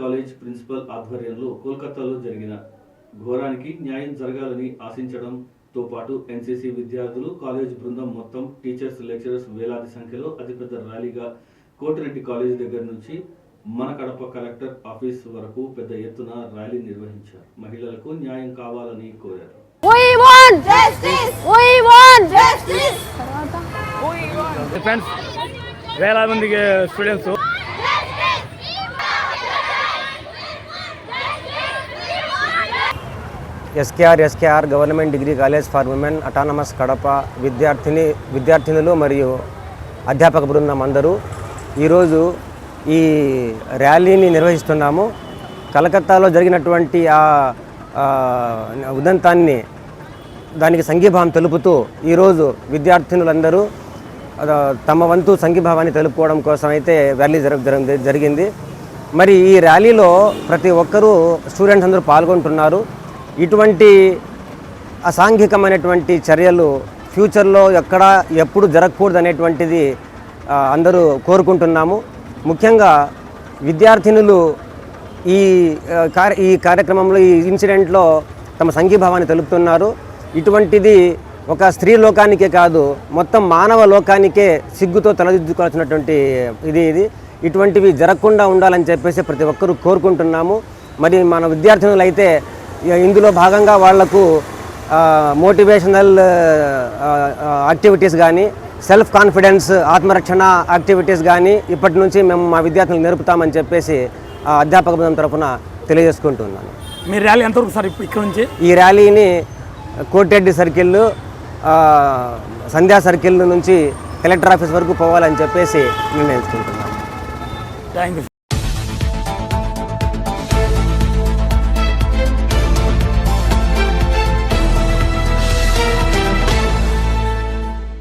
College principal ఆధ్వర్యంలో కోల్కతాలో జరిగిన ఘోరానికి న్యాయం జరగాలని ఆశించడంతో పాటు ఎన్సీసీ విద్యార్థులు కాలేజ్ బృందం మొత్తం టీచర్స్ లెక్చరర్స్ వేలాది సంఖ్యలో అతిపెద్ద ర్యాలీగా కోటిరెడ్డి కాలేజ్ దగ్గర నుంచి మన కడప కలెక్టర్ ఆఫీస్ వరకు పెద్ద ఎత్తున ర్యాలీ నిర్వహించారు. మహిళలకు న్యాయం కావాలని కోరారు. We want justice. We want justice. Friends వేల మంది students SKR government degree college for women autonomous Kadapa విద్యార్థినులు మరియు అధ్యాపక బృందం అందరూ ఈరోజు ఈ ర్యాలీని నిర్వహిస్తున్నాము. కలకత్తాలో జరిగినటువంటి ఆ ఉదంతాన్ని దానికి సంఘీభావం తెలుపుతూ ఈరోజు విద్యార్థినులందరూ తమ వంతు సంఘీభావాన్ని తెలుపుకోవడం కోసం అయితే ర్యాలీ జరిగింది. మరి ఈ ర్యాలీలో ప్రతి ఒక్కరూ స్టూడెంట్స్ అందరూ పాల్గొంటున్నారు. ఇటువంటి అసాంఘికమైనటువంటి చర్యలు ఫ్యూచర్లో ఎప్పుడు జరగకూడదు అనేటువంటిది అందరూ కోరుకుంటున్నాము. ముఖ్యంగా విద్యార్థినులు ఈ కార్యక్రమంలో ఈ ఇన్సిడెంట్లో తమ సంఘీభావాన్ని తెలుపుతున్నారు. ఇటువంటిది ఒక స్త్రీ లోకానికే కాదు, మొత్తం మానవ లోకానికే సిగ్గుతో తలదిద్దుకోవాల్సినటువంటి ఇది ఇటువంటివి జరగకుండా ఉండాలని చెప్పేసి ప్రతి ఒక్కరూ కోరుకుంటున్నాము. మరి మన విద్యార్థినులు అయితే ఇందులో భాగంగా వాళ్లకు మోటివేషనల్ యాక్టివిటీస్ కానీ సెల్ఫ్ కాన్ఫిడెన్స్ ఆత్మరక్షణ యాక్టివిటీస్ కానీ ఇప్పటి నుంచి మేము మా విద్యార్థులకు నేర్పుతామని చెప్పేసి అధ్యాపక బృందం తరఫున తెలియజేసుకుంటున్నాను. మీ ర్యాలీ ఎంతవరకు సార్ ఇక్కడ నుంచి? ఈ ర్యాలీని కోటిరెడ్డి సర్కిల్ సంధ్యా సర్కిల్ నుంచి కలెక్టర్ ఆఫీస్ వరకు పోవాలని చెప్పేసి నిర్ణయించుకుంటున్నాను. Thank you.